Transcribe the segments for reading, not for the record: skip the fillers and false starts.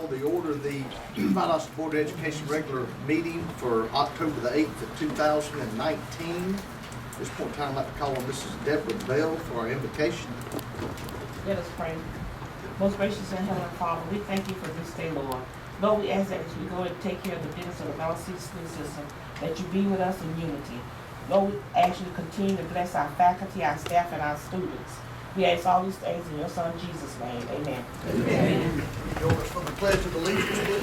call to order the Valdosta Board of Education regular meeting for October the 8th of 2019. At this point in time, I'd like to call on Mrs. Deborah Bell for our invocation. Let us pray. Most gracious and heavenly Father, we thank you for this day, Lord. Lord, we ask that as we go and take care of the business of the Valdosta school system, that you be with us in unity. Lord, we ask you to continue to bless our faculty, our staff, and our students. We ask all these things in your Son, Jesus' name. Amen. Amen. Join us for the Pledge of Allegiance, please.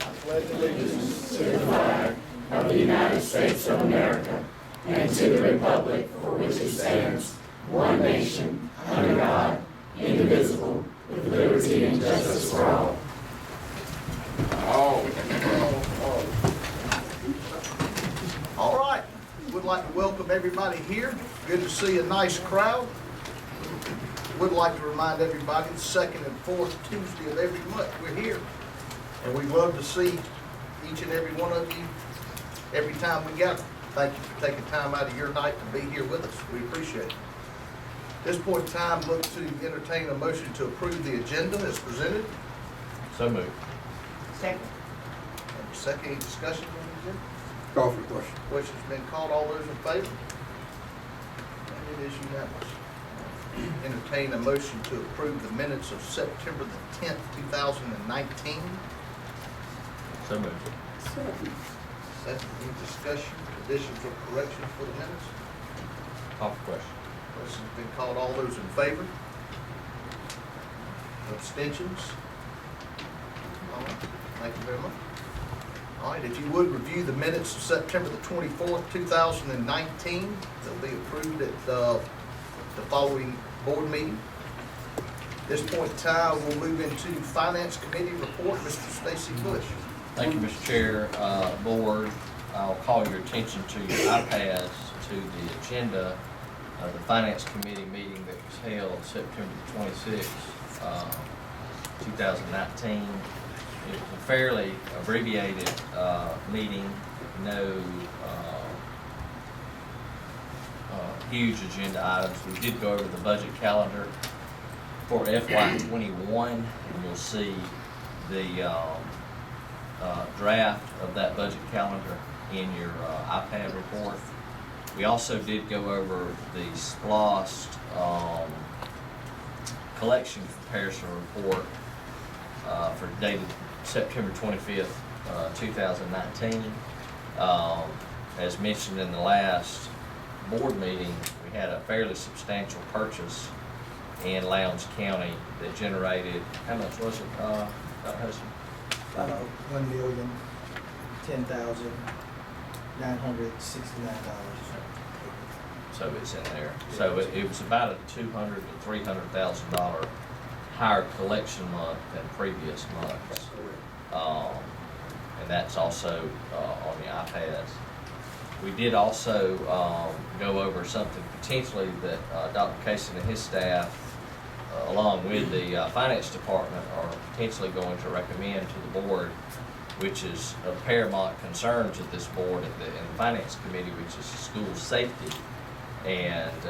I pledge allegiance to the flag of the United States of America and to the republic for which it stands, one nation, under God, indivisible, with liberty and justice for all. All right. Would like to welcome everybody here. Good to see a nice crowd. Would like to remind everybody the second and fourth Tuesday of every month we're here. And we love to see each and every one of you every time we gather. Thank you for taking time out of your night to be here with us. We appreciate it. At this point in time, look to entertain a motion to approve the agenda as presented. So moved. Second. Second, any discussion on the agenda? Call for the question. Question's been called. All those in favor? And it is unanimous. Entertain a motion to approve the minutes of September the 10th, 2019. So moved. Second, any discussion, additions, or corrections for the minutes? Call for question. Question's been called. All those in favor? Abstentions? All right. Thank you very much. All right, if you would review the minutes of September the 24th, 2019. They'll be approved at the following board meeting. At this point in time, we'll move into Finance Committee report. Mr. Stacy Bush. Thank you, Mr. Chair. Board, I'll call your attention to your iPads to the agenda of the Finance Committee meeting that was held September 26th, 2019. It was a fairly abbreviated meeting, no huge agenda items. We did go over the budget calendar for FY21, and you'll see the draft of that budget calendar in your iPad report. We also did go over the SPLOST collection comparison report for dated September 25th, 2019. As mentioned in the last board meeting, we had a fairly substantial purchase in Lowndes County that generated, how much was it, Dr. Hudson? $1,010,969. So it's in there. So it was about a $200,000 to $300,000 higher collection month than previous months. And that's also on the iPads. We did also go over something potentially that Dr. Casey and his staff, along with the finance department, are potentially going to recommend to the board, which is of paramount concern to this board in the finance committee, which is school safety. And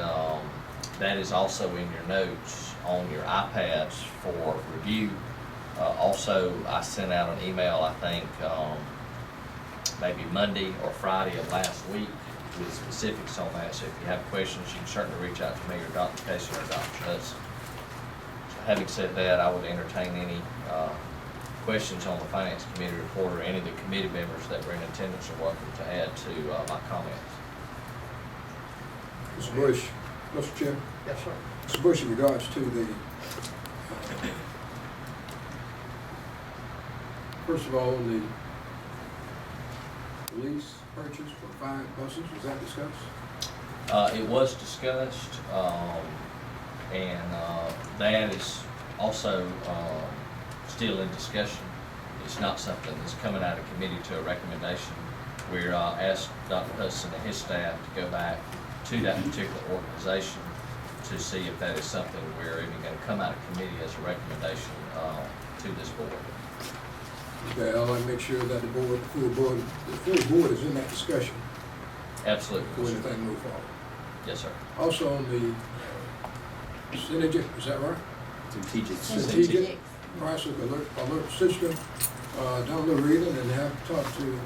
that is also in your notes on your iPads for review. Also, I sent out an email, I think, maybe Monday or Friday of last week with specifics on that. So if you have questions, you can certainly reach out to me or Dr. Casey or Dr. Hudson. So having said that, I would entertain any questions on the Finance Committee report, or any of the committee members that were in attendance are welcome to add to my comments. Mr. Bush, Mr. Chairman. Yes, sir. Mr. Bush, in regards to the, first of all, the lease purchase for 5 buses, was that discussed? It was discussed, and that is also still in discussion. It's not something that's coming out of committee to a recommendation. We're asked Dr. Hudson and his staff to go back to that particular organization to see if that is something we're even going to come out of committee as a recommendation to this board. Okay, I'd like to make sure that the full board is in that discussion. Absolutely. Before anything move forward. Yes, sir. Also on the synergy, is that right? Strategic. Strategic. process alert system, done a little reading and have talked to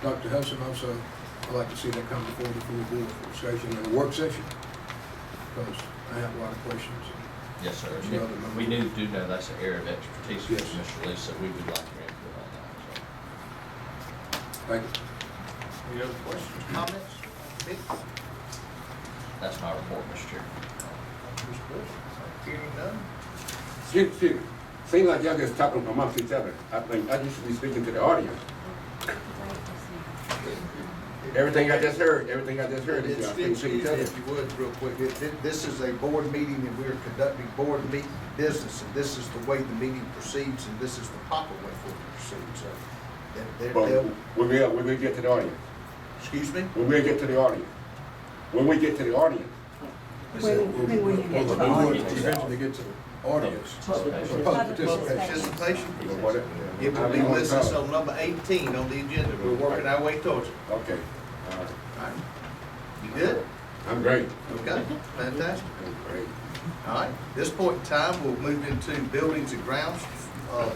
Dr. Hudson also. I'd like to see that come before the full board for discussion in a work session, because I have a lot of questions. Yes, sir. Some other members. We do know that's an area of expertise for Yes. Mr. Lee, so we would like your input on that. Thank you. Any other questions, comments? Mitch? That's my report, Mr. Chair. Mr. Bush? Hearing none? Excuse me. Seems like y'all just talking amongst each other. I think I used to be speaking to the audience. Everything I just heard is y'all speaking to each other. If you would, real quick, this is a board meeting and we're conducting board meeting business, and this is the way the meeting proceeds, and this is the proper way for it to proceed, so. But when we get to the audience, Excuse me? when we get to the audience, when we get to the audience, When we eventually get to the audience. Public participation. Participation? or whatever. It will be listed on number 18 on the agenda. We're working our way towards it. Okay, all right. All right. You good? I'm great. Okay, fantastic. I'm great. All right, this point in time, we'll move into buildings and grounds,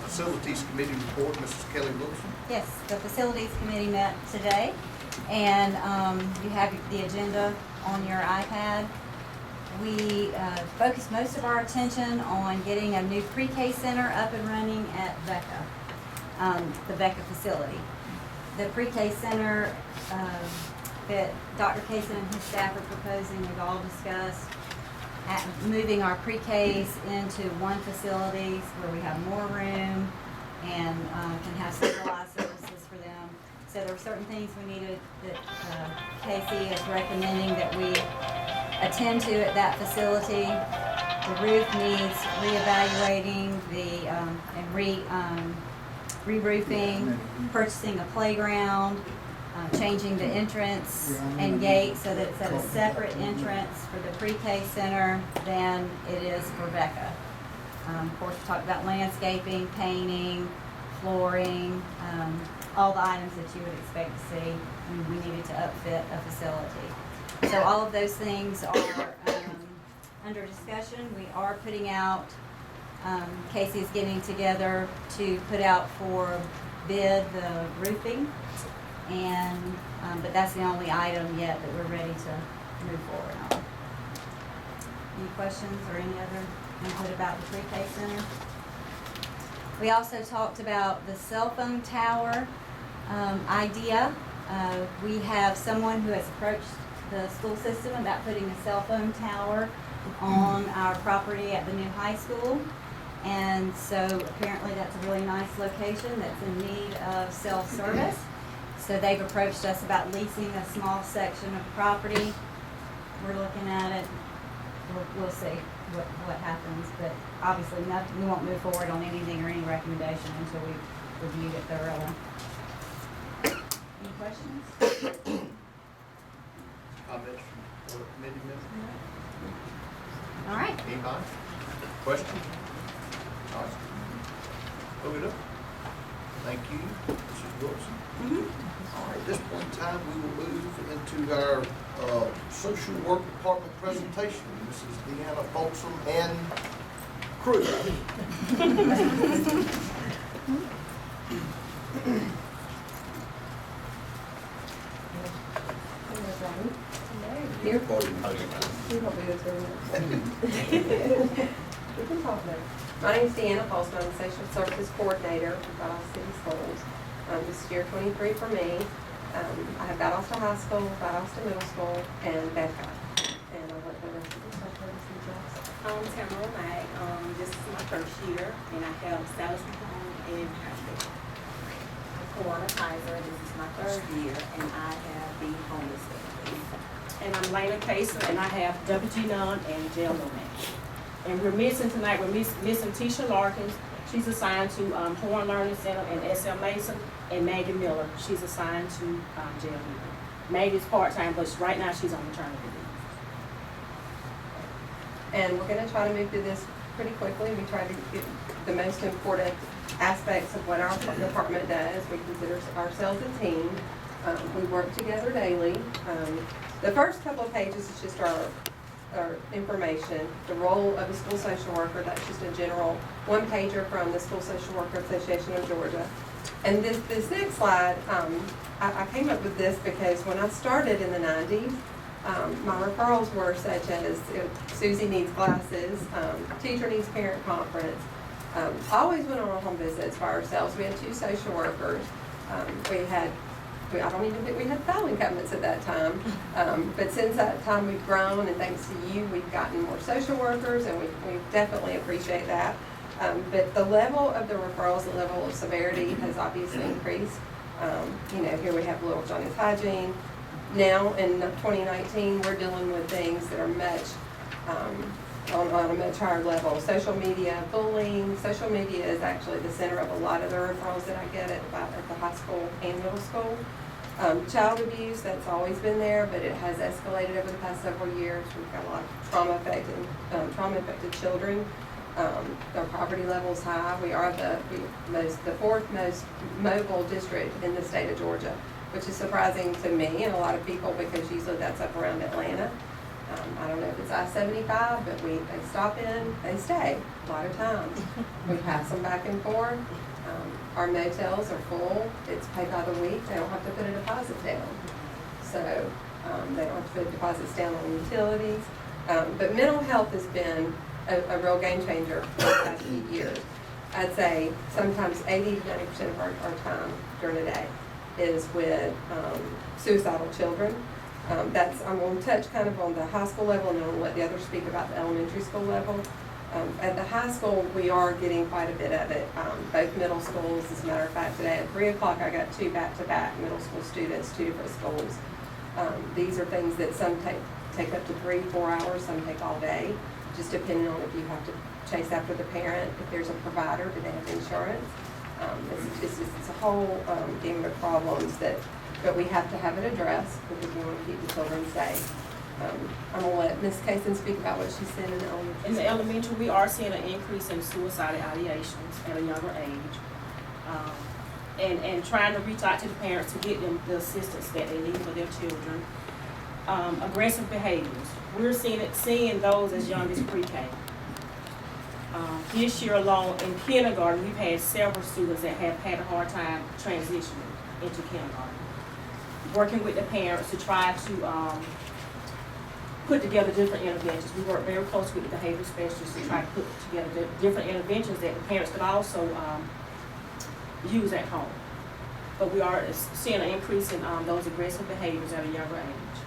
facilities committee report, Mrs. Kelly Wilson. Yes, the facilities committee met today, and you have the agenda on your iPad. We focused most of our attention on getting a new pre-K center up and running at VECA, the VECA facility. The pre-K center that Dr. Kaysen and his staff are proposing, we've all discussed, moving our pre-Ks into one facility where we have more room and can have centralized services for them. So there are certain things we needed that Casey is recommending that we attend to at that facility. The roof needs reevaluating, and re-roofing, purchasing a playground, changing the entrance and gate so that it's at a separate entrance for the pre-K center than it is for VECA. Of course, we talked about landscaping, painting, flooring, all the items that you would expect to see when we needed to upfit a facility. So all of those things are under discussion. We are putting out, Casey is getting together to put out for bid the roofing, and but that's the only item yet that we're ready to move forward on. Any questions or any other input about the pre-K center? We also talked about the cell phone tower idea. We have someone who has approached the school system about putting a cell phone tower on our property at the new high school. And so apparently that's a really nice location that's in need of cell service. So they've approached us about leasing a small section of property. We're looking at it. We'll see what happens, but obviously nothing, we won't move forward on anything or any recommendation until we've reviewed it thoroughly. Any questions? Comments from committee members? All right. Anybody? Questions? All right. Move it up. Thank you, Mrs. Wilson. All right, at this point in time, we will move into our social work department presentation. Mrs. Deanna Folsom and crew. Here? Oh, you're fine. We can talk about it. My name is Deanna Paulson. I'm the Social Services Coordinator for Valdosta City Schools. This is year 23 for me. I have Valdosta High School, Valdosta Middle School, and BATHCRAFT. And I'll let the rest of the stuff go to some jobs. I'm Tamara Mack. This is my first year, and I have Salus Mahone and Patrick. I'm Kawana Kaiser. This is my third year, and I have the homeless family. And I'm Lena Kayser, and I have WG Nunn and Jill Lomax. And we're missing tonight, we're missing Tisha Larkins. She's assigned to Horn Learning Center and S.L. Mason, and Maggie Miller. She's assigned to Jail Meeting. Maggie's part-time, but right now she's on maternity leave. And we're going to try to move through this pretty quickly. We try to get the most important aspects of what our department does. We consider ourselves a team. We work together daily. The first couple of pages is just our or information, the role of a school social worker. That's just a general one-pager from the School Social Worker Association of Georgia. And this next slide, I came up with this because when I started in the 90s, my referrals were such as Susie needs glasses, teacher needs parent conference. Always went on home visits by ourselves. We had 2 social workers. I don't even think we had file incumbents at that time. But since that time we've grown, and thanks to you, we've gotten more social workers, and we definitely appreciate that. But the level of the referrals, the level of severity has obviously increased. You know, here we have Little Johnny's Hygiene. Now in 2019, we're dealing with things that are much, on a much higher level. Social media, bullying. Social media is actually the center of a lot of the referrals that I get at the high school and middle school. Child abuse, that's always been there, but it has escalated over the past several years. We've got a lot of trauma-affected children. Our poverty level's high. We are the 4th most mobile district in the state of Georgia, which is surprising to me and a lot of people because usually that's up around Atlanta. I don't know if it's I-75, but they stop in, they stay a lot of times. We pass them back and forth. Our motels are full. It's paid by the week. They don't have to put a deposit down. So they don't have to put deposits down on utilities. But mental health has been a real game changer for the past few years. I'd say sometimes 80 to 90% of our time during the day is with suicidal children. I'm going to touch kind of on the high school level, and then I'll let the others speak about the elementary school level. At the high school, we are getting quite a bit of it. Both middle schools, as a matter of fact, today at 3 o'clock, I got 2 back-to-back middle school students, 2 different schools. These are things that some take up to 3-4 hours, some take all day, just depending on if you have to chase after the parent, if there's a provider, do they have insurance? It's a whole gamut of problems but we have to have it addressed because we want to keep the children safe. I'm going to let Ms. Kaysen speak about what she's seeing in the elementary. In the elementary, we are seeing an increase in suicidal ideations at a younger age. And trying to reach out to the parents to get them the assistance that they need for their children. Aggressive behaviors. We're seeing those as young as pre-K. This year alone in kindergarten, we've had several students that have had a hard time transitioning into kindergarten. Working with the parents to try to put together different interventions. We work very closely with the behavior specialists to try to put together different interventions that the parents could also use at home. But we are seeing an increase in those aggressive behaviors at a younger age.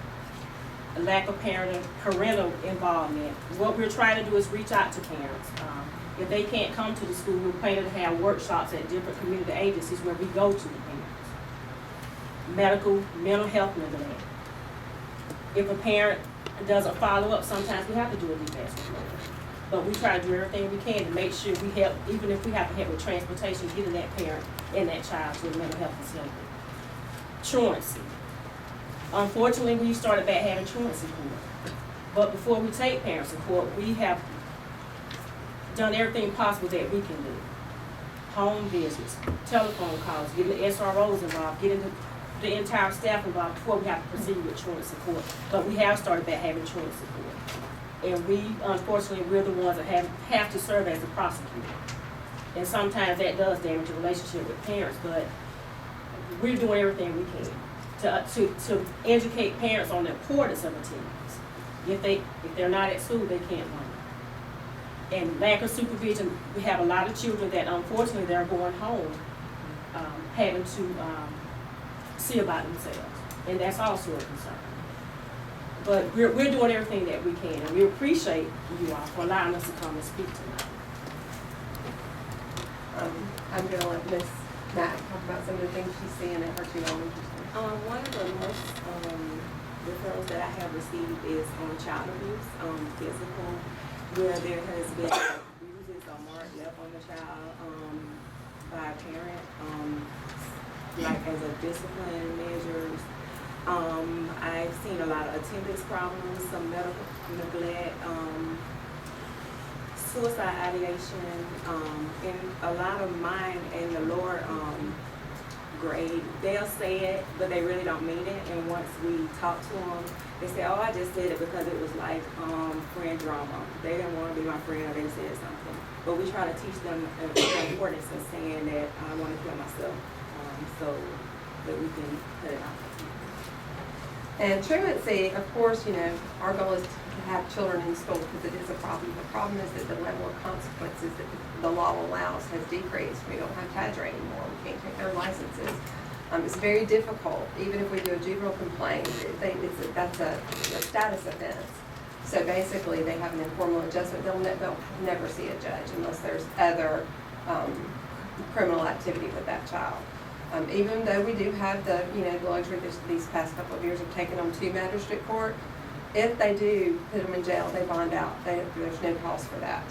A lack of parental involvement. What we're trying to do is reach out to parents. If they can't come to the school, we're planning to have workshops at different community agencies where we go to the parents. Mental health neglect. If a parent doesn't follow up, sometimes we have to do a defense report. But we try to do everything we can to make sure we help, even if we have to help with transportation, getting that parent and that child to a mental health facility. Truancy. Unfortunately, we started back having truancy court. But before we take parents to court, we have done everything possible that we can do. Home visits, telephone calls, getting the SROs involved, getting the entire staff involved before we have to proceed with truancy court. But we have started back having truancy court. And we, unfortunately, we're the ones that have to serve as the prosecutor. And sometimes that does damage the relationship with parents, but we're doing everything we can to educate parents on the importance of attendance. If they're not at school, they can't learn. And lack of supervision, we have a lot of children that unfortunately they're going home having to see about themselves, and that's also a concern. But we're doing everything that we can, and we appreciate you all for allowing us to come and speak tonight. I'm going to let Ms. Mack talk about some of the things she's seeing at her 2 elementary schools. One of the most referrals that I have received is on child abuse, physical, where there has been bruises or marks left on the child by a parent, like as a discipline measures. I've seen a lot of attendance problems, some medical neglect, suicide ideation, and a lot of mind and the lower grade. They'll say it, but they really don't mean it. And once we talk to them, they say, oh, I just did it because it was like friend drama. They didn't want to be my friend or they said something. But we try to teach them the importance of saying that I want to kill myself so that we can put it out. And truancy, of course, you know, our goal is to have children in school because it is a problem. The problem is that the level of consequences that the law allows has decreased. We don't have TADRA anymore. We can't take their licenses. It's very difficult. Even if we do a juvenile complaint, that's a status offense. So basically, they have an informal adjustment. They'll never see a judge unless there's other criminal activity with that child. Even though we do have the luxury these past couple of years of taking them to magistrate court, if they do put them in jail, they bond out. There's no cause for that.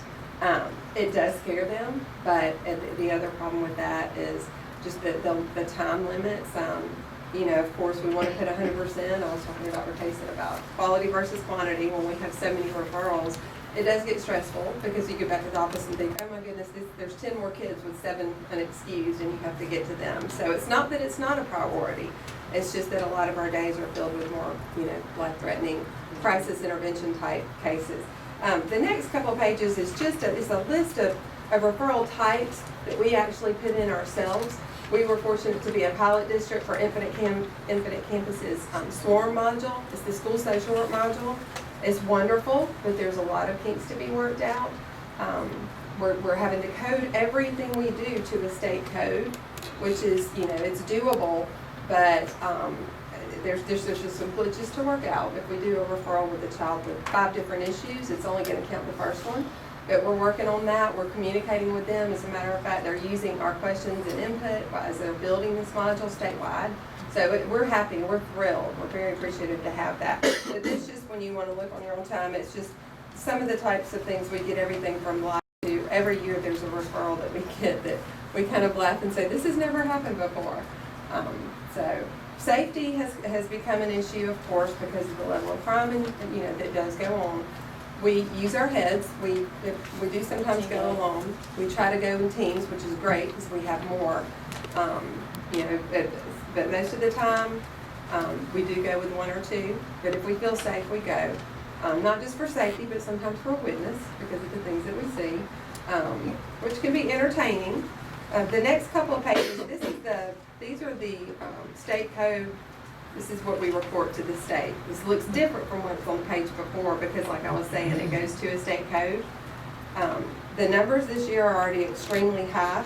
It does scare them, but the other problem with that is just the time limits. Of course, we want to put 100%. I was talking about Rotacin about quality versus quantity. When we have so many referrals, it does get stressful because you get back to the office and think, oh my goodness, there's 10 more kids with 7 unexcused and you have to get to them. So it's not that it's not a priority. It's just that a lot of our days are filled with more, life-threatening crisis intervention type cases. The next couple of pages is just a list of referral types that we actually put in ourselves. We were fortunate to be a pilot district for Infinite Campus's SWARM module. It's the school social work module. It's wonderful, but there's a lot of kinks to be worked out. We're having to code everything we do to a state code, which is, it's doable, but there's just some glitches to work out. If we do a referral with a child with 5 different issues, it's only going to count the first one. But we're working on that. We're communicating with them. As a matter of fact, they're using our questions and input as they're building this module statewide. So we're happy. We're thrilled. We're very appreciative to have that. But this just when you want to look on your own time, it's just some of the types of things. We get everything from live to every year there's a referral that we get that we kind of laugh and say, this has never happened before. So safety has become an issue, of course, because of the level of crime and that does go on. We use our heads. We do sometimes go alone. We try to go in teams, which is great because we have more. But most of the time, we do go with 1 or 2. But if we feel safe, we go. Not just for safety, but sometimes for a witness because of the things that we see, which can be entertaining. The next couple of pages. These are the state code. This is what we report to the state. This looks different from what's on the page before because, like I was saying, it goes to a state code. The numbers this year are already extremely high,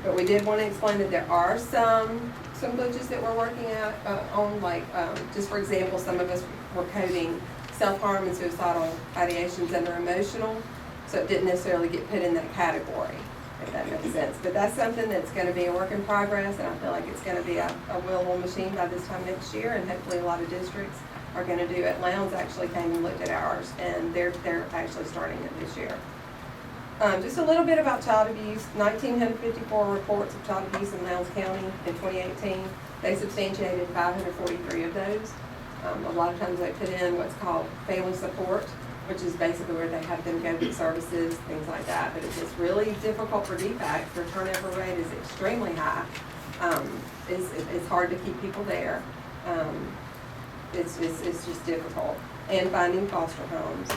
but we did want to explain that there are some glitches that we're working on. Like, just for example, some of us were coding self-harm and suicidal ideations under emotional, so it didn't necessarily get put in that category, if that makes sense. But that's something that's going to be a work in progress, and I feel like it's going to be a well-oiled machine by this time next year, and hopefully a lot of districts are going to do it. Lowndes actually came and looked at ours, and they're actually starting it this year. Just a little bit about child abuse. 1,954 reports of child abuse in Lowndes County in 2018. They substantiated 543 of those. A lot of times they put in what's called family support, which is basically where they have them go get services, things like that. But it's just really difficult for DFACs. Their turnover rate is extremely high. It's hard to keep people there. It's just difficult. And finding foster homes.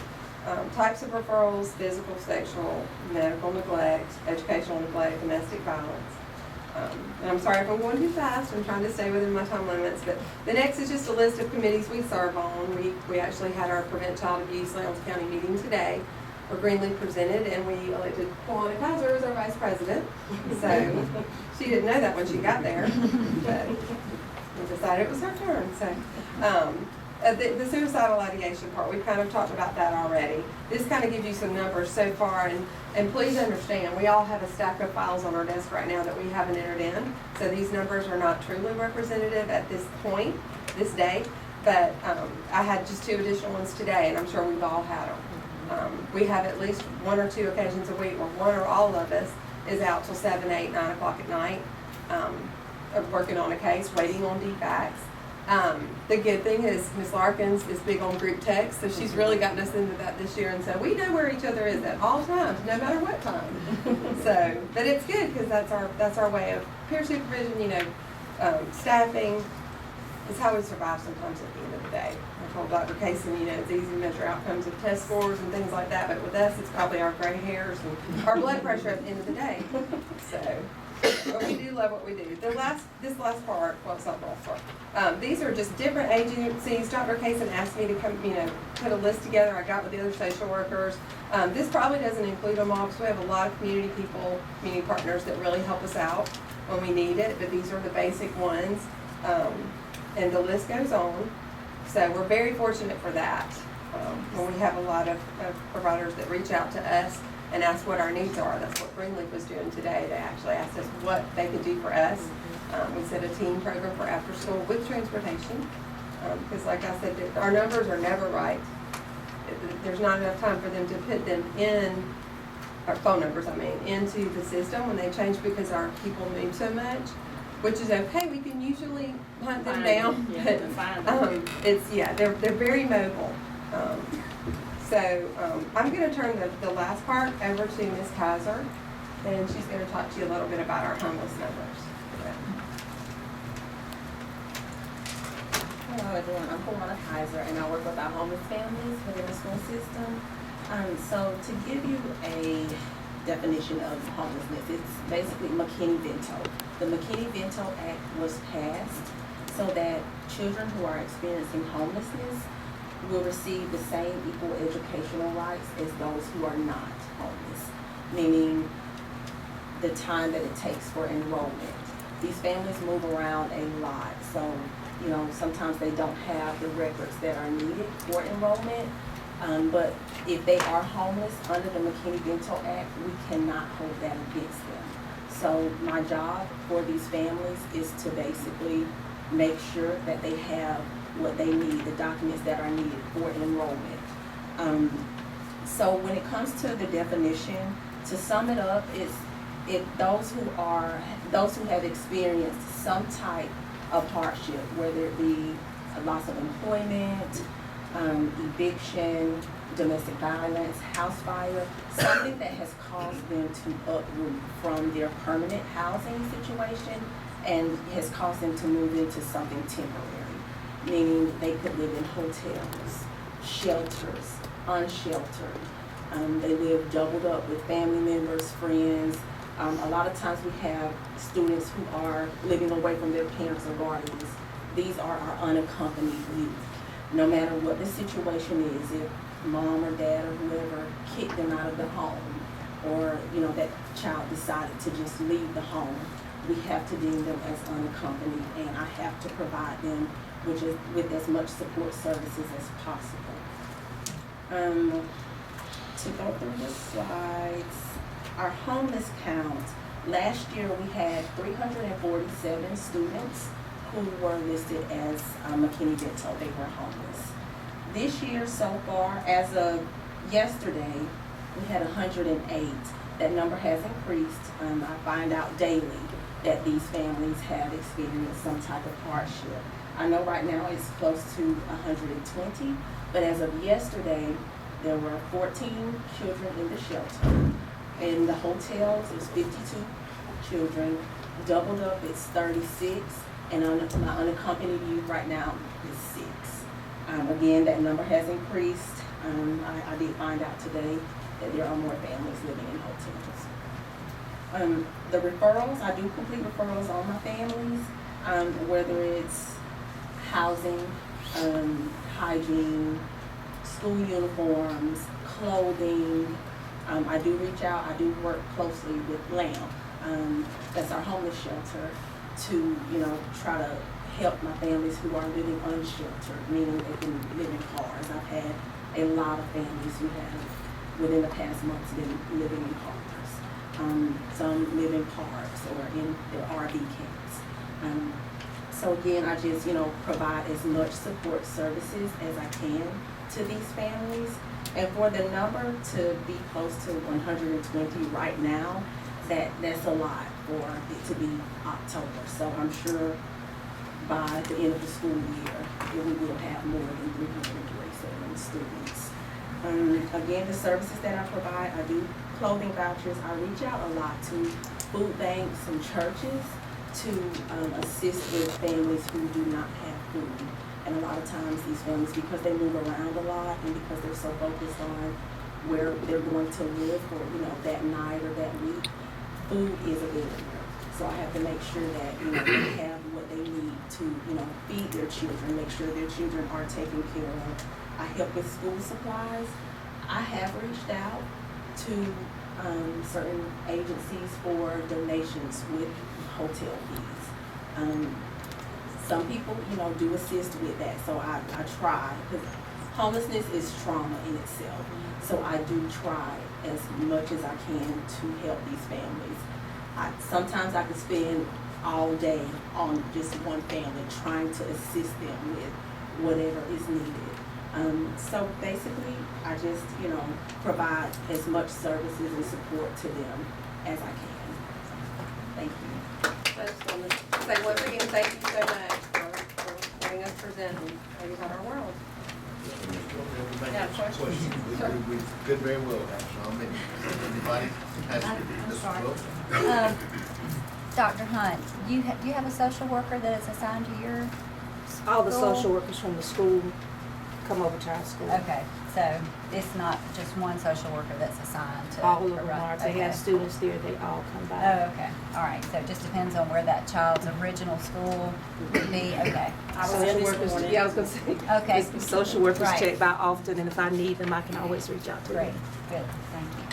Types of referrals: physical, sexual, medical neglect, educational neglect, domestic violence. And I'm sorry if I'm going too fast. I'm trying to stay within my time limits. But the next is just a list of committees we serve on. We actually had our Prevent Child Abuse Lowndes County meeting today, where Greenlee presented, and we elected Tawana Kaiser as our vice president. So she didn't know that when she got there, but we decided it was her turn. So. The suicidal ideation part, we've kind of talked about that already. This kind of gives you some numbers so far, and please understand, we all have a stack of files on our desk right now that we haven't entered in, so these numbers are not truly representative at this point, this day, but I had just 2 additional ones today, and I'm sure we've all had them. We have at least 1 or 2 occasions a week where one or all of us is out till 7, 8, 9 o'clock at night, working on a case, waiting on DFACs. The good thing is Ms. Larkins is big on group text, so she's really gotten us into that this year, and so we know where each other is at all times, no matter what time. So, but it's good because that's our way of peer supervision, you know, staffing is how we survive sometimes at the end of the day. I told Dr. Kaysen, you know, it's easy to measure outcomes of test scores and things like that, but with us, it's probably our gray hairs and our blood pressure at the end of the day. So. But we do love what we do. This last part, well, it's not the last part. These are just different agencies. Dr. Kaysen asked me to come, you know, put a list together. I got with the other social workers. This probably doesn't include them all because we have a lot of community people, community partners that really help us out when we need it. But these are the basic ones, and the list goes on. So we're very fortunate for that. When we have a lot of providers that reach out to us and ask what our needs are. That's what Greenleaf was doing today. They actually asked us what they could do for us. We set a team program for after school with transportation. Because like I said, our numbers are never right. There's not enough time for them to put them in, our phone numbers, I mean, into the system when they change because our people move so much, which is okay. We can usually hunt them down. But they're very mobile. So I'm going to turn the last part over to Ms. Kaiser, and she's going to talk to you a little bit about our homeless numbers. Hello everyone, I'm Kawana Kaiser, and I work with our homeless families within the school system. So to give you a definition of homelessness, it's basically McKinney-Vento. The McKinney-Vento Act was passed so that children who are experiencing homelessness will receive the same equal educational rights as those who are not homeless, meaning the time that it takes for enrollment. These families move around a lot, so you know, sometimes they don't have the records that are needed for enrollment, but if they are homeless under the McKinney-Vento Act, we cannot hold that against them. So my job for these families is to basically make sure that they have what they need, the documents that are needed for enrollment. So when it comes to the definition, to sum it up, it's those who have experienced some type of hardship, whether it be a loss of employment, eviction, domestic violence, house fire, something that has caused them to uproot from their permanent housing situation and has caused them to move into something temporary. Meaning they could live in hotels, shelters, unsheltered. They live doubled up with family members, friends. A lot of times we have students who are living away from their parents or guardians. These are our unaccompanied youth. No matter what the situation is, if mom or dad or whoever kicked them out of the home, or you know that child decided to just leave the home, we have to deem them as unaccompanied, and I have to provide them with as much support services as possible. To go through the slides, our homeless count, last year we had 347 students who were listed as McKinney-Vento, they were homeless. This year so far, as of yesterday, we had 108. That number has increased. I find out daily that these families have experienced some type of hardship. I know right now it's close to 120, but as of yesterday, there were 14 children in the shelter. In the hotels, it's 52 children. Doubled up, it's 36, and my unaccompanied youth right now is 6. Again, that number has increased. I did find out today that there are more families living in hotels. The referrals, I do complete referrals on my families, whether it's housing, hygiene, school uniforms, clothing. I do reach out, I do work closely with LAMP, that's our homeless shelter, to try to help my families who are living unsheltered, meaning they can live in cars. I've had a lot of families who have, within the past months, been living in cars. Some live in parks or in their RV camps. So again, I just, provide as much support services as I can to these families. And for the number to be close to 120 right now, that's a lot for it to be October. So I'm sure by the end of the school year, we will have more than 347 students. Again, the services that I provide, I do clothing vouchers. I reach out a lot to food banks and churches to assist with families who do not have food. And a lot of times these families, because they move around a lot and because they're so focused on where they're going to live for, that night or that week, food is a barrier. So I have to make sure that, they have what they need to, feed their children, make sure their children are taken care of. I help with school supplies. I have reached out to certain agencies for donations with hotel fees. Some people, do assist with that, so I try, because homelessness is trauma in itself. So I do try as much as I can to help these families. Sometimes I could spend all day on just one family trying to assist them with whatever is needed. So basically, I just, provide as much services and support to them as I can. Thank you. I just want to say once again, thank you so much for letting us present Ladies of Our World. Yeah, questions? Sure. We could very well have some. Anybody has I'm this sorry. book? Dr. Hunt, do you have a social worker that is assigned to your All the school? social workers from the school come over to our school. Okay, so it's not just one social worker that's assigned to. All of them run- are. If they okay. have students there, they all come by. Oh, okay, all right, so it just depends on where that child's original school would be, okay. I was Social in this workers, morning. yeah, I was gonna say. Okay. the Social workers Right. check by often, and if I need them, I can always reach out to Great, them. good, thank you.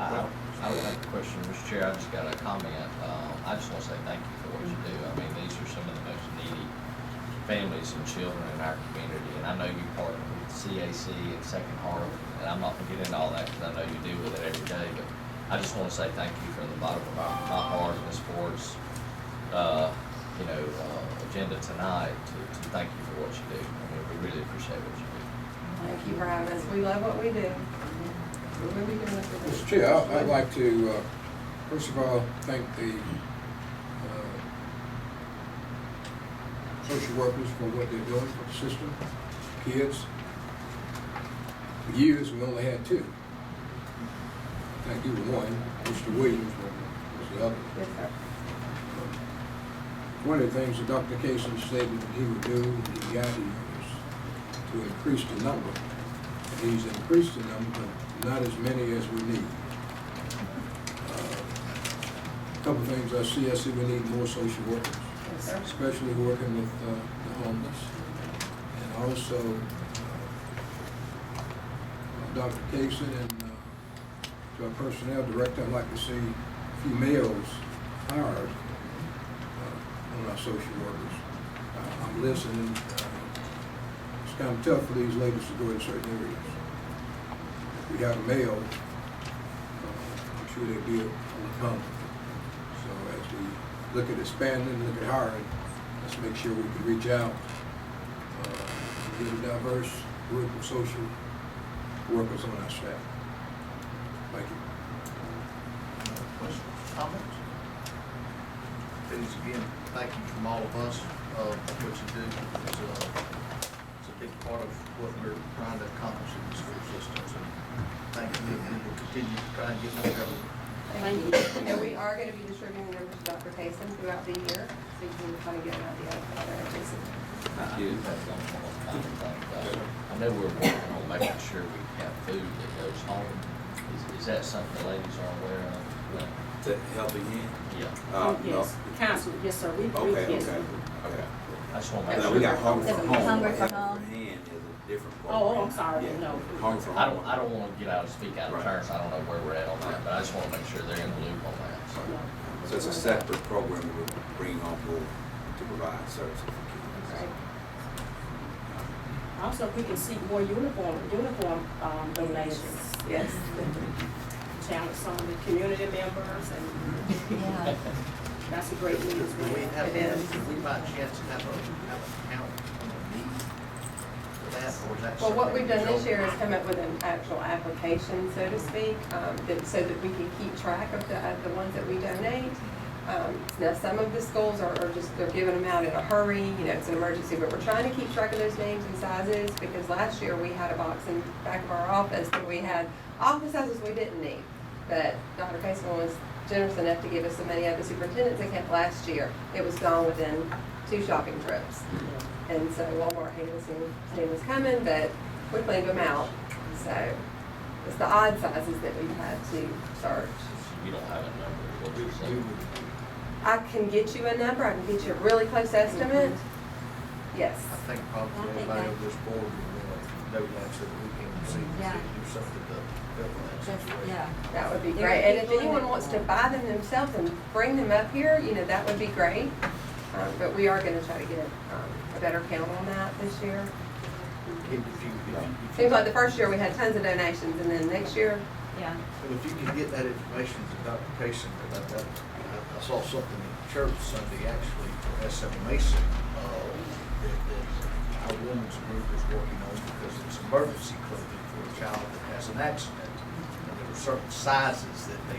I would have a question, Mr. Chair, I just got a comment. I just want to say thank you for what you do. I mean, these are some of the most needy families and children in our community, and I know you partner with CAC and Second Heart, and I'm not going to get into all that because I know you deal with it every day, but I just want to say thank you from the bottom of my heart and this board's, agenda tonight to thank you for what you do. I mean, we really appreciate what you do. Thank you for having us. We love what we do. We will be doing this for Mr. Chair, I'd like to, first of all, thank the social workers for what they're doing for the system, kids. For years, we only had two. I think you were one, Mr. Williams was the other. Yes, sir. One of the things that Dr. Casey said that he would do when he got here was to increase the number. And he's increased the number, but not as many as we need. A couple of things I see we need more social workers, Yes, sir. especially working with the homeless. And also, Dr. Casey and to our personnel director, I'd like to see a few males hired on our social workers. I'm listening. It's kind of tough for these ladies to go in certain areas. If we have a male, I'm sure they'll be able to come. So as we look at expanding, look at hiring, let's make sure we can reach out, get a diverse group of social workers on our staff. Thank you. Questions, comments? Please, again, thank you from all of us, what you do. It's a big part of what we're trying to accomplish in the school systems. And thank you, and we will continue to try and get more government. Thank you. And we are going to be distributing numbers to Dr. Taysom throughout the year, so you can kind of get an idea of how they're agency. I know we're working on making sure we have food that goes home. Is that something the ladies are aware of? To helping hand? Yeah. No. Yes, council, yes, sir, we, Okay, yes. okay. I just want to make Now, sure. we got Hungry for Home. Hungry for Helping Home. Hand is a different Oh, program. I'm sorry, Yeah. no. Hungry for I Home. don't want to get out and speak out of Right. turn, so I don't know where we're at on that, but I just want to make sure they're in the loop on that. So. So it's a separate program we're bringing on board to provide services for kids. Right. Also, we can seek more uniform donations, yes. Challenge some of the community members, and Yeah. that's a great news. Do we have, It is. we by chance have a count on the need for that, or is that? Well, what something we've done this Joe- year is come up with an actual application, so to speak, so that we can keep track of the ones that we donate. Now, some of the schools are just, they're giving them out in a hurry, you know, it's an emergency, but we're trying to keep track of those names and sizes, because last year we had a box in the back of our office that we had all the sizes we didn't need. But Dr. Casement was generous enough to give us so many of the superintendents they kept last year. It was gone within 2 shopping trips. And so Walmart hated us and was coming, but we cleaned them out. So it's the odd sizes that we've had to search. You don't have a number, what you're saying? I can get you a number, I can get you a really close estimate. Yes. I think probably everybody on this board will know that, so that we can see, Yeah. do something to help us. Just, yeah. That would be There are great. And if people in anyone it. wants to buy them themselves and bring them up here, you know, that would be great. But we are gonna try to get a better count on that this year. Seems like the first year we had tons of donations, and then next year, Yeah. But if you can get that information to Dr. Casey about that, I saw something in church Sunday, actually, for SM Mason, that our women's group is working on, because it's emergency clothing for a child that has an accident. And there were certain sizes that they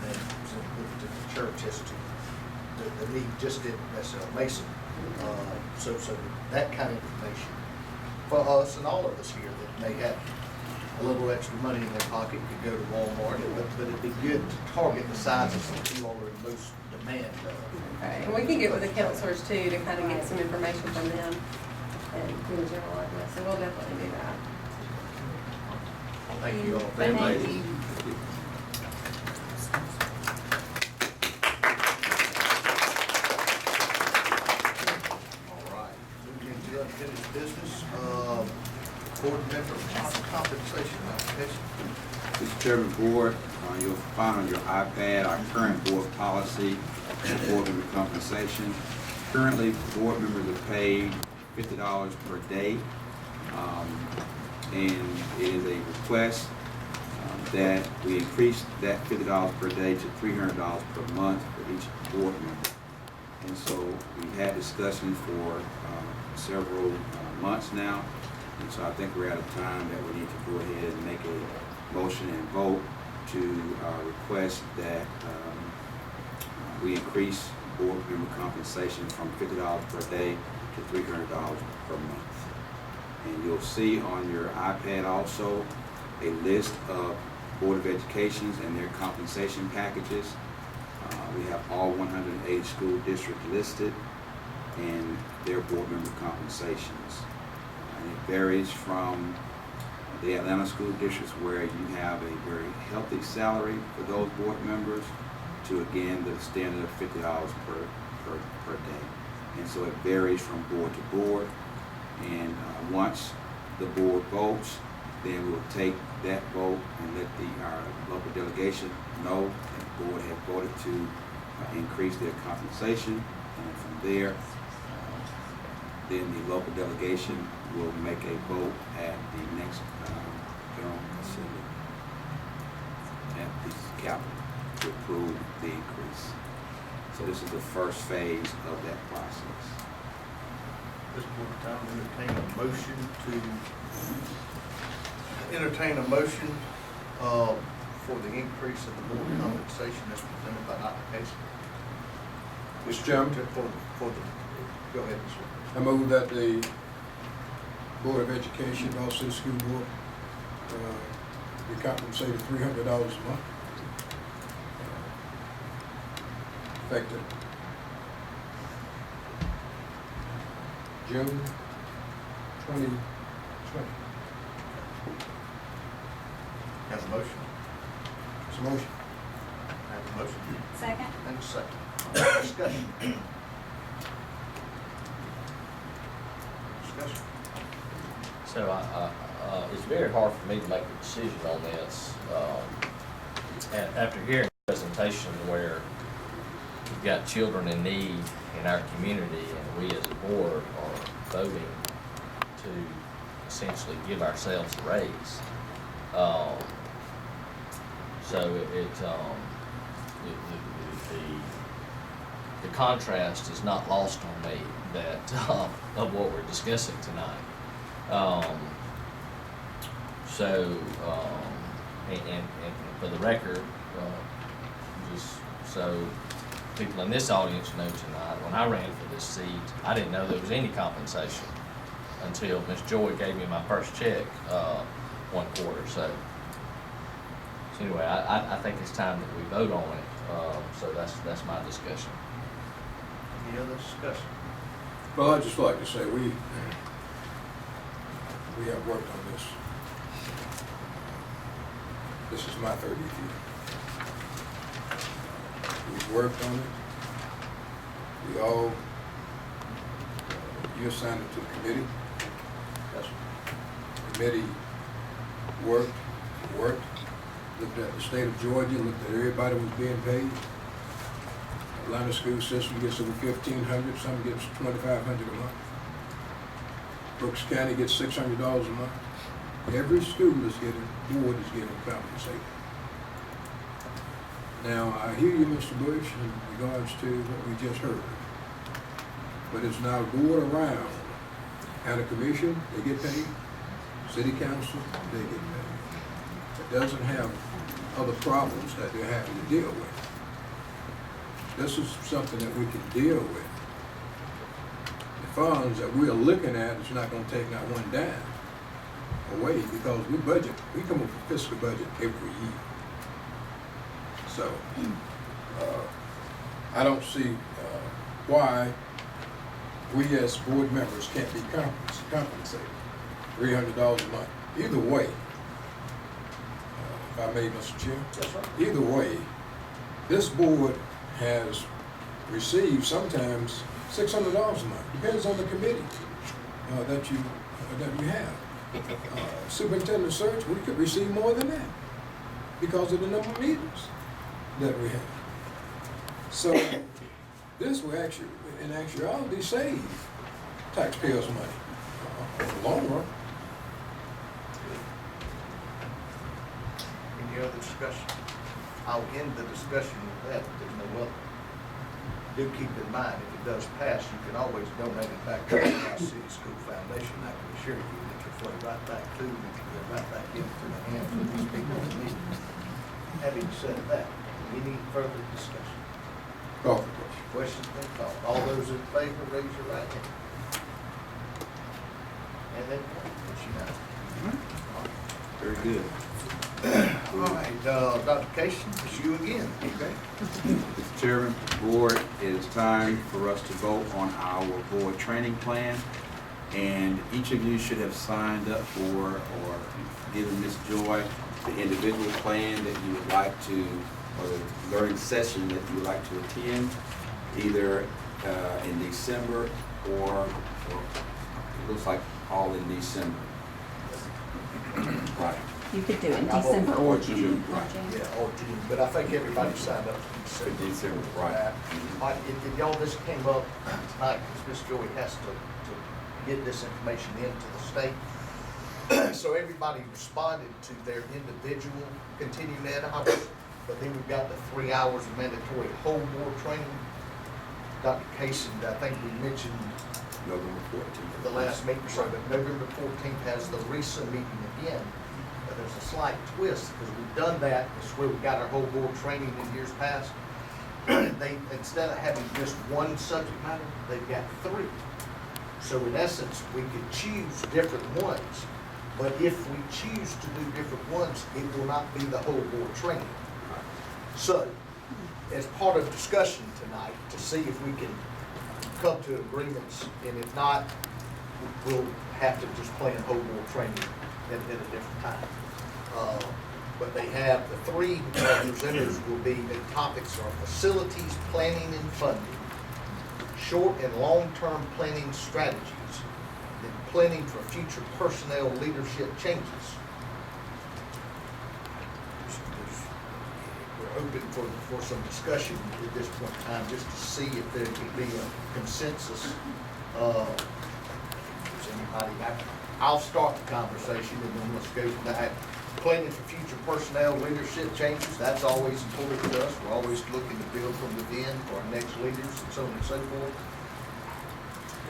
looked at the church as to, the need just didn't necessarily Mason. So that kind of information for us and all of us here that may have a little extra money in their pocket could go to Walmart, but it'd be good to target the sizes that you all are in most demand of. okay, and we can get with the counselors too to kind of get some information from them and do a general idea. So we'll definitely do that. Thank you all. Thank you. All right, moving into unfinished business, board member compensation application. Mr. Chairman, Board, you'll find on your iPad our current board policy on board member compensation. Currently, board members are paid $50 per day, and it is a request that we increase that $50 per day to $300 per month for each board member. And so we've had discussion for several months now, and so I think we're at a time that we need to go ahead and make a motion and vote to request that we increase board member compensation from $50 per day to $300 per month. And you'll see on your iPad also a list of Board of Educations and their compensation packages. We have all 180 school districts listed and their board member compensations. And it varies from the Atlanta school districts, where you have a very healthy salary for those board members, to again the standard of $50 per day. And so it varies from board to board. And once the board votes, then we'll take that vote and let our local delegation know that the board has voted to increase their compensation. And from there, then the local delegation will make a vote at the next general assembly at the Capitol to approve the increase. So this is the first phase of that process. This board time entertain a motion for the increase in the board compensation as presented by Dr. Casey. Mr. Chairman? Go ahead, Mr. I move that the Board of Education, Dawson City School Board, be compensated $300 a month. Effective June 2020. Has a motion. It's a motion. Has a motion. Second? And a second. Discussion. Discussion. So it's very hard for me to make a decision on this. After hearing a presentation where we've got children in need in our community, and we as a board are voting to essentially give ourselves a raise. The contrast is not lost on me that of what we're discussing tonight. And for the record, just so people in this audience know tonight, when I ran for this seat, I didn't know there was any compensation until Ms. Joy gave me my first check, one quarter, so anyway, I think it's time that we vote on it, so that's my discussion. Any other discussion? Well, I'd just like to say, we have worked on this. This is my 30th year. We've worked on it. We all, you assigned it to the committee. Yes, The committee worked, looked at the state of Georgia, looked at everybody who was being paid. Atlanta school system gets over $1,500, some gets $2,500 a month. Brooks County gets $600 a month. Every school is getting, board is getting compensated. Now, I hear you, Mr. Bush, in regards to what we just heard. But it's not a board around. County commission, they get paid. City council, they get paid. It doesn't have other problems that they're having to deal with. This is something that we can deal with. The funds that we're looking at is not gonna take not one dime away because we come up with a fiscal budget every year. So, I don't see why we as board members can't be compensated $300 a month. Either way, if I may, Mr. Chair. that's right. Either way, this board has received sometimes $600 a month, depends on the committee that you have. Superintendent search, we could receive more than that because of the number of meetings that we have. So this will actually, in actuality, save taxpayers' money in the long run. Any other discussion? I'll end the discussion with that, but there's no other. Do keep in mind, if it does pass, you can always donate it back to the Rouse City School Foundation. I can assure you, it can flow right back to, and it can go right back into the hands of these people in need. Having said that, any further discussion? Call for question. Questions been called? All those in favor, raise your right hand. And then, what you know? Very good. All right, Dr. Casey, it's you again, okay? Mr. Chairman, board, it is time for us to vote on our board training plan. And each of you should have signed up for or given Ms. Joy the individual plan that you would like to, or the learning session that you would like to attend, either in December or it looks like all in December. Right. You could do it in December or June. Yeah, or June, but I think everybody signed up for December, right. If y'all just came up tonight, because Ms. Joey has to get this information into the state. So everybody responded to their individual continuing ed hours, but then we've got the 3 hours of mandatory whole board training. Dr. Casey, I think we mentioned November 14th. at the last meeting, so but November 14th has the recent meeting again. But there's a slight twist, because we've done that, this is where we got our whole board training in years past. They, instead of having just one subject matter, they've got 3. So in essence, we could choose different ones, but if we choose to do different ones, it will not be the whole board training. So, as part of discussion tonight, to see if we can come to agreements, and if not, we'll have to just plan whole board training at a different time. But they have, the 3 presenters will be, the topics are facilities, planning and funding, short and long-term planning strategies, and planning for future personnel leadership changes. We're open for some discussion at this point in time, just to see if there could be a consensus. If there's anybody, I'll start the conversation, and then let's go from that. Planning for future personnel leadership changes, that's always important to us. We're always looking to build from within for our next leaders and so on and so forth.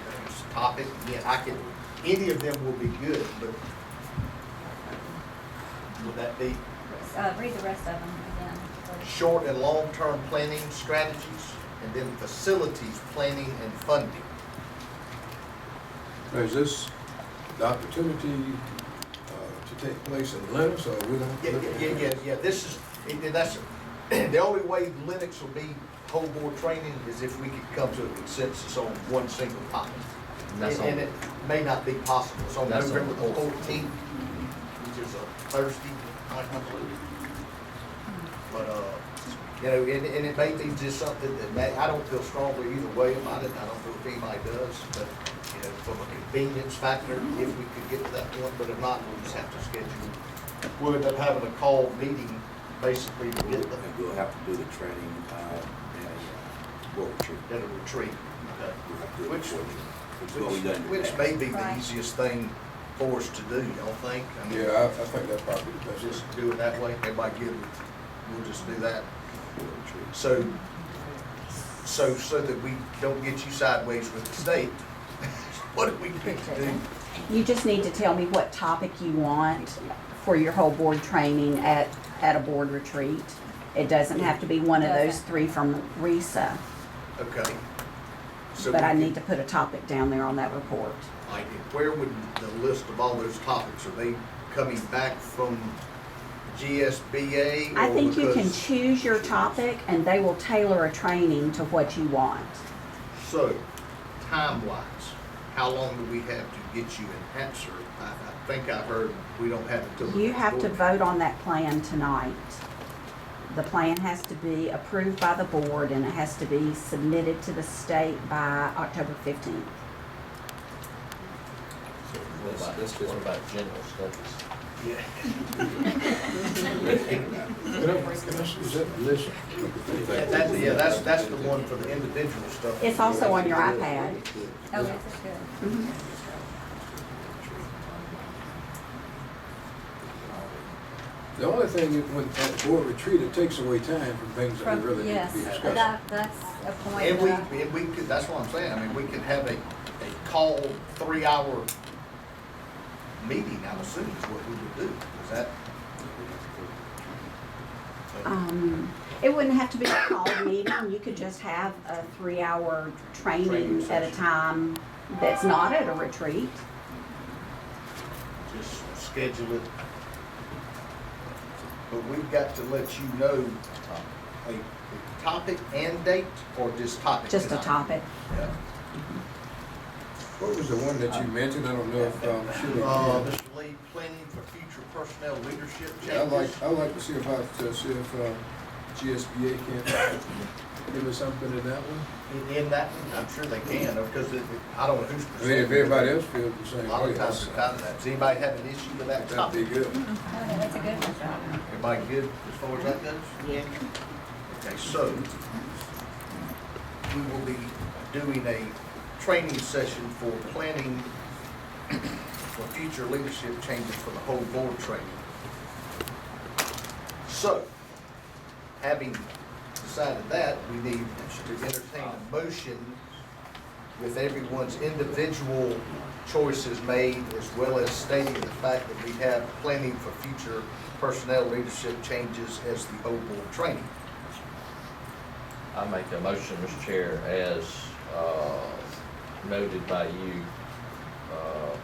There's a topic, again, any of them will be good, but would that be? Read the rest of them again. Short and long-term planning strategies, and then facilities planning and funding. Now, is this the opportunity to take place in Lennox, or we don't? Yeah, this is, that's, the only way Linux will be whole board training is if we could come to a consensus on one single topic. And it may not be possible. It's on That's on November the the 14th, which is a Thursday, I believe. But, you know, and it may be just something that I don't feel strongly either way about it. I don't know if anybody does, but, you know, from a convenience factor, if we could get to that point, but if not, we'll just have to schedule. We'll end up having a call meeting basically to get the, And we'll have to do the training in a board retreat. at a retreat. We'll have to do it Which- before the- which is what we've done in the Which past. may be the Right. easiest thing for us to do, y'all think? I mean, Yeah, I think that's probably the best. just do it that way, everybody get it, we'll just do that. Board retreat. So that we don't get you sideways with the state, what do we need to do? You just need to tell me what topic you want for your whole board training at a board retreat. It doesn't have to be one of those three from RISA, Okay. So but we I could- need to put a topic down there on that report. Like, where would the list of all those topics, are they coming back from GSBA? I or think you can because- choose your topic and they will tailor a training to what you want. So, time-wise, how long do we have to get you an answer? I think I heard we don't have it till the You next have to board. vote on that plan tonight. The plan has to be approved by the board and it has to be submitted to the state by October 15th. What about general studies? Yeah. Is that list? That's the one for the individual stuff. It's also on your iPad. Oh, that's good. Mhm. The only thing is when at the board retreat, it takes away time from things that we really need Yes, to be discussing. that's a point. And that we could, that's what I'm saying, I mean, we could have a call 3-hour meeting, I'm assuming is what we would do, is that? It wouldn't have to be a called meeting, you could just have a 3-hour training at a time that's not at a retreat. Just schedule it. But we've got to let you know a topic and date, or just topic? Just a tonight? topic. Yeah. What was the one that you mentioned? I don't know if, Shirley. Mr. Lee, planning for future personnel leadership changes. I'd like to see if GSBA can give us something in that one. In that, I'm sure they can, because I don't know who's. I mean, if everybody else feels the same A lot way, of times, it's kind of that. Does anybody have an issue with that that'd be topic? good. that's a good one. Everybody good as far as that goes? Yeah. Okay, so we will be doing a training session for planning for future leadership changes for the whole board training. So, having decided that, we need to entertain a motion with everyone's individual choices made, as well as stating the fact that we have planning for future personnel leadership changes as the whole board training. I make a motion, Mr. Chair, as noted by you,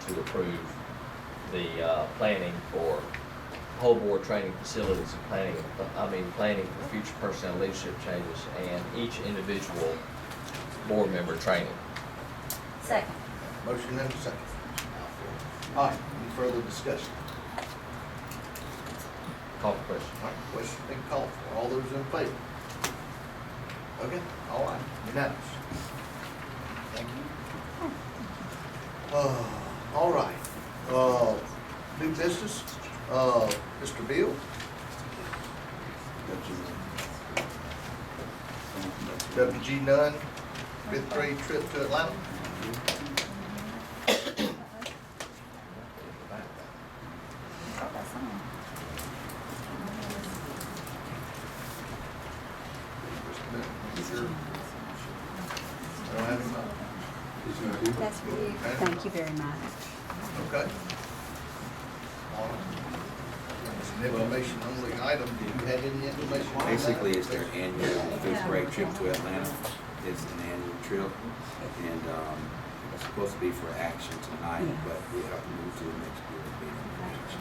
to approve the planning for whole board training facilities and planning for future personnel leadership changes and each individual board member training. Second. Motion and a second. All right, any further discussion? Call for question. All right, question been called for. All those in favor? Okay, all right, unanimous. Thank you. All right, new business, Mr. Beal? WG Nunn, 5th grade trip to Atlanta? Oh, that's on. Just a minute, make sure. I don't have him up. He's not here. That's for you. Okay. Thank you very much. Okay. All right. An information only item, do you have any information on that? Basically, it's their annual fifth grade trip to Atlanta. It's an annual trip, and it's supposed to be for action tonight, but we have to move to the next board meeting for action.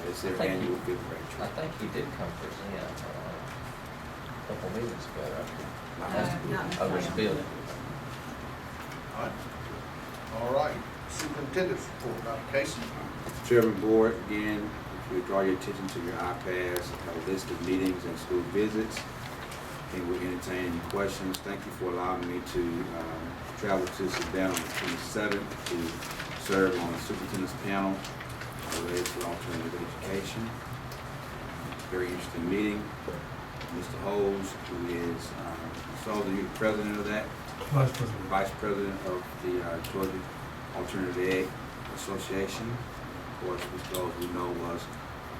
It's their annual fifth grade I trip. think he did come present, a couple meetings ago, right? Not Oh, there's a bill. All right. All right, superintendent's report, Dr. Casey. Chairman Board, again, if you draw your attention to your iPads, have a list of meetings and school visits. And we'll entertain any questions. Thank you for allowing me to travel to Savannah on the 27th to serve on the superintendent's panel related to alternative education. Very interesting meeting. Mr. Holes, who is, the president of that? Vice President. Vice President of the Georgia Alternative Ed Association. Of course, Mr. Holes, we know, was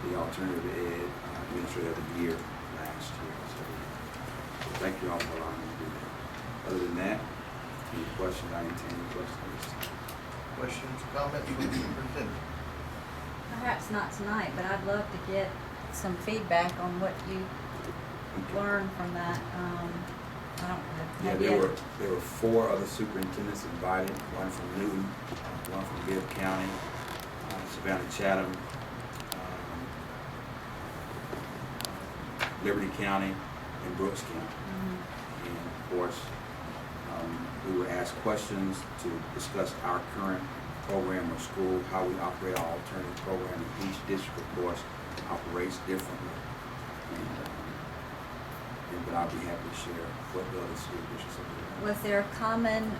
the Alternative Ed Administrator of the Year last year. So thank you all for allowing me to do that. Other than that, any questions? I entertain any questions. Questions, comments from the superintendent? Perhaps not tonight, but I'd love to get some feedback on what you learned from that. I don't Yeah, have there were 4 other superintendents invited, one from Newton, one from Bibb County, Savannah Chatham, Liberty County, and Brooks County. And of course, we were asked questions to discuss our current program or school, how we operate our alternative program. Each district, of course, operates differently. But I'll be happy to share what the other school districts are doing. Was there a common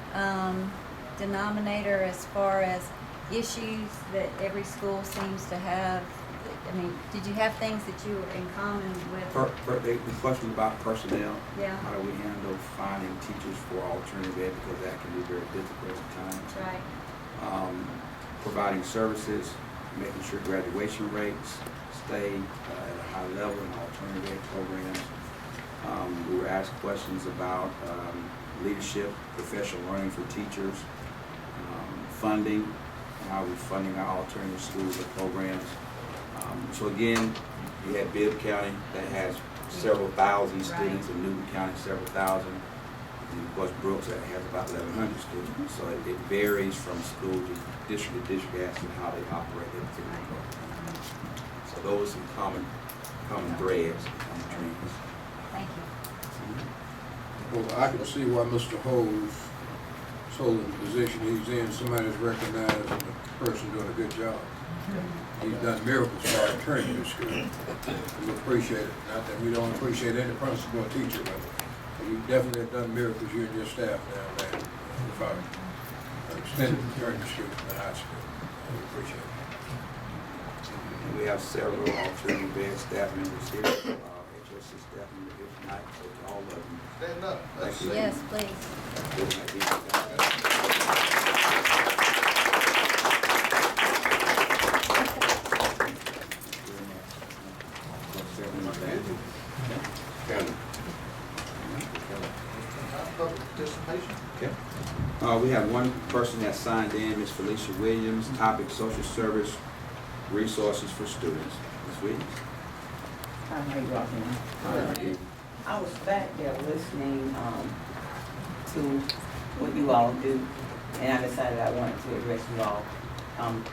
denominator as far as issues that every school seems to have? I mean, did you have things that you were in common with? The question about personnel. Yeah. How do we handle finding teachers for alternative ed, because that can be very difficult at times. That's right. Providing services, making sure graduation rates stay at a high level in alternative ed programs. We were asked questions about leadership, professional learning for teachers, funding, how we're funding our alternative schools and programs. So again, you had Bibb County that has several thousand students, and Newton County several thousand, and of course Brooks that has about 1,100 students. So it varies from school to district as to how they operate their particular program. So those are some common threads on the trainings. Thank you. Well, I can see why Mr. Ho's holding the position he's in. Somebody's recognized the person doing a good job. He's done miracles for our training in school. We appreciate it. Not that we don't appreciate any principal or teacher, but you definitely have done miracles, you and your staff down there with our extended training students in the high school. We appreciate it. And we have several alternative ed staff members here, HSC staff members here tonight, so to all of them. Stand up. Thank you. Yes, please. Public participation. Okay. We have one person that signed in, Ms. Felicia Williams, topic social service resources for students. Ms. Williams? Hi, how you doing? How are you? I was back there listening to what you all do, and I decided I wanted to address you all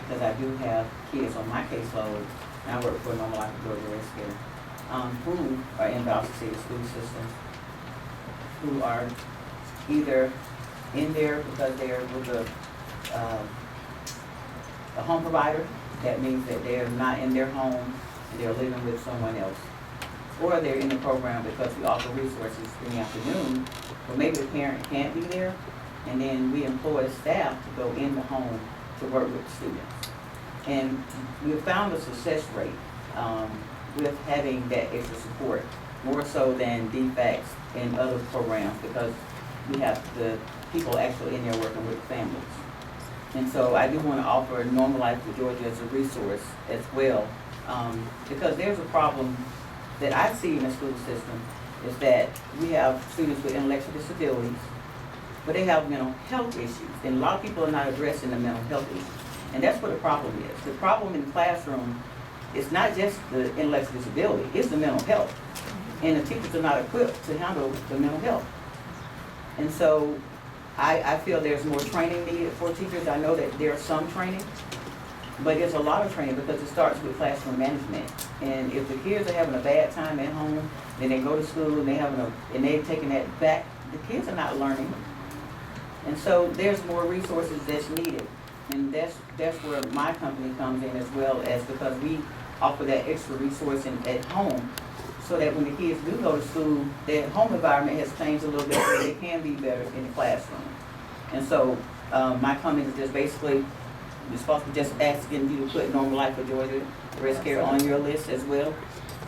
because I do have kids on my caseload, and I work for Normal Life of Georgia Rescue, who are in Valley City school systems, who are either in there because they're with a home provider. That means that they're not in their home and they're living with someone else. Or they're in the program because we offer resources in the afternoon, but maybe the parent can't be there, and then we employ staff to go in the home to work with students. And we've found a success rate with having that extra support, more so than DFACS and other programs, because we have the people actually in there working with families. And so I do want to offer Normal Life for Georgia as a resource as well, because there's a problem that I see in the school system is that we have students with intellectual disabilities, but they have mental health issues. And a lot of people are not addressing the mental health issues. And that's what the problem is. The problem in the classroom it's not just the intellectual disability, it's the mental health. And the teachers are not equipped to handle the mental health. And so I feel there's more training needed for teachers. I know that there's some training, but there's a lot of training because it starts with classroom management. And if the kids are having a bad time at home, then they go to school and they're taking that back, the kids are not learning. And so there's more resources that's needed. And that's where my company comes in as well, as because we offer that extra resource at home, so that when the kids do go to school, their home environment has changed a little bit, so they can be better in the classroom. And so my comment is just basically responsible, just asking you to put Normal Life for Georgia Breast Care on your list as well.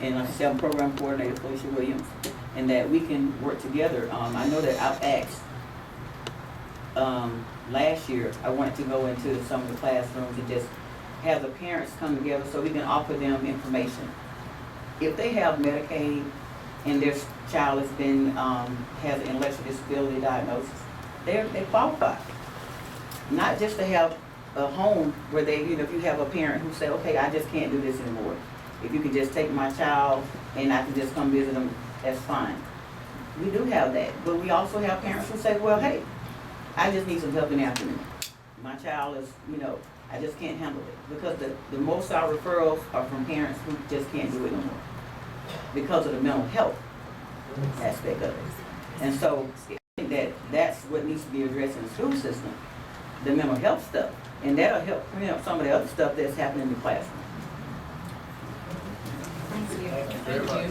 And like I said, I'm program coordinator Felicia Williams, and that we can work together. I know that I've asked last year, I wanted to go into some of the classrooms and just have the parents come together so we can offer them information. If they have Medicaid and their child has been has an intellectual disability diagnosis, they qualify. Not just to have a home where they, if you have a parent who say, okay, I just can't do this anymore. If you can just take my child and I can just come visit them, that's fine. We do have that, but we also have parents who say, well, hey, I just need some help in the afternoon. My child is, I just can't handle it. Because the most of our referrals are from parents who just can't do it no more because of the mental health aspect of it. And so I think that's what needs to be addressed in the school system, the mental health stuff. And that'll help clean up some of the other stuff that's happening in the classroom. Thank you. Thank you very much.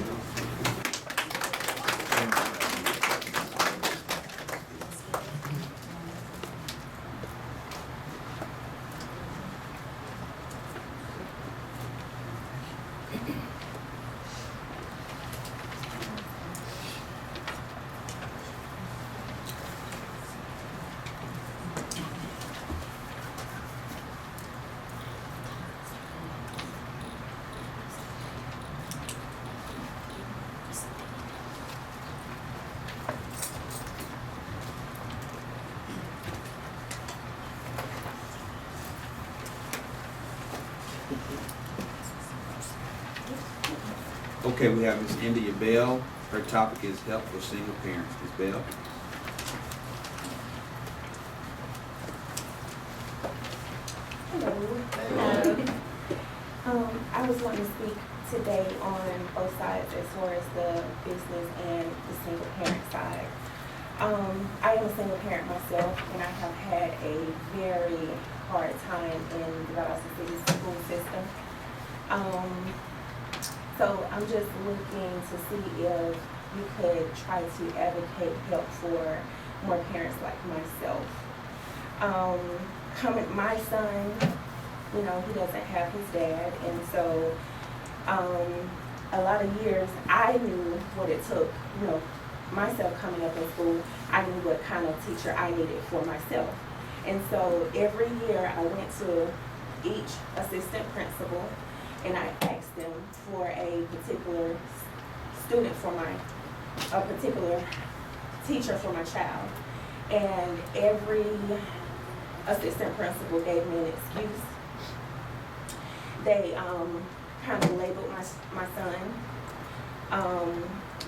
Okay, we have Ms. India Bell. Her topic is help for single parents. Ms. Bell? Hello. I was wanting to speak today on both sides as far as the business and the single parent side. I am a single parent myself, and I have had a very hard time in the Valdosta City school system. So I'm just looking to see if you could try to advocate help for more parents like myself. My son, he doesn't have his dad, and so a lot of years I knew what it took, myself coming up in school, I knew what kind of teacher I needed for myself. And so every year I went to each assistant principal and I asked them for a particular student a particular teacher for my child. And every assistant principal gave me an excuse. They kind of labeled my son.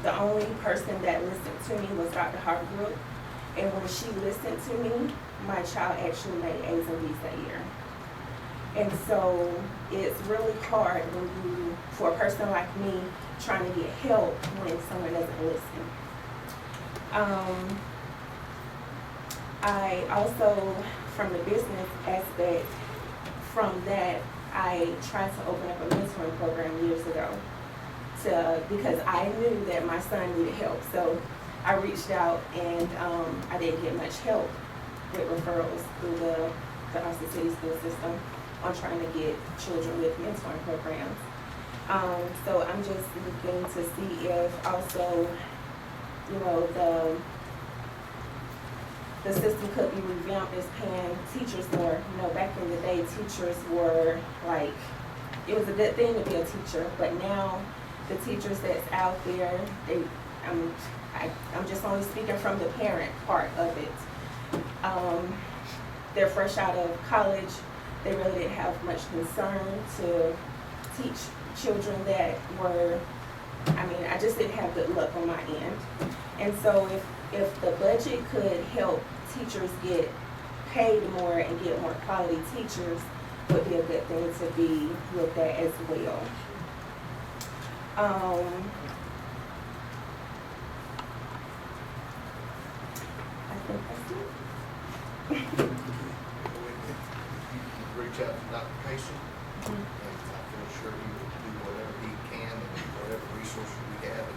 The only person that listened to me was Dr. Hartbrook. And when she listened to me, my child actually made A's and B's that year. And so it's really hard for a person like me trying to get help when someone doesn't listen. I also, from the business aspect, from that, I tried to open up a mentoring program years ago because I knew that my son needed help. So I reached out and I didn't get much help with referrals through the Austin City school system on trying to get children with mentoring programs. So I'm just looking to see if also, the system could be revamped as paying teachers more. Back in the day, teachers were like, it was a good thing to be a teacher, but now the teachers that's out there, I'm just only speaking from the parent part of it. They're fresh out of college. They really didn't have much concern to teach children that were, I mean, I just didn't have good luck on my end. And so if the budget could help teachers get paid more and get more quality teachers, would be a good thing to be looked at as well. I think that's it. Reach out to Dr. Casey, and I feel sure he will do whatever he can and whatever resources we have,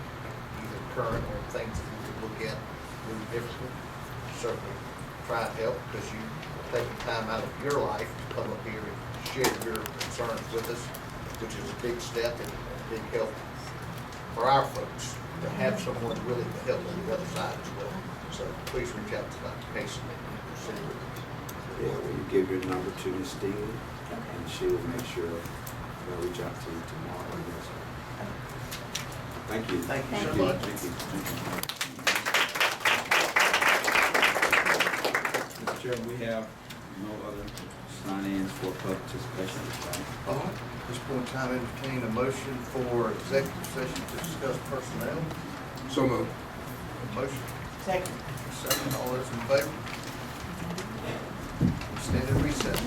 either current or things that we could look at a little differently. Certainly try to help, because you are taking time out of your life to come up here and share your concerns with us, which is a big step and a big help for our folks to have someone willing to help on the other side as well. So please reach out to Dr. Casey and proceed with it. Yeah, will you give your number to Ms. Steele, and she will make sure they'll reach out to you tomorrow, I guess. Thank you. Thank you so Thank you. much. Thank you. Mr. Chairman, we have no other sign-ins for public participation at this time. All right, at this point in time, entertain a motion for executive session to discuss personnel. So moved. A motion, Second. second, all those in favor? Stand in recess.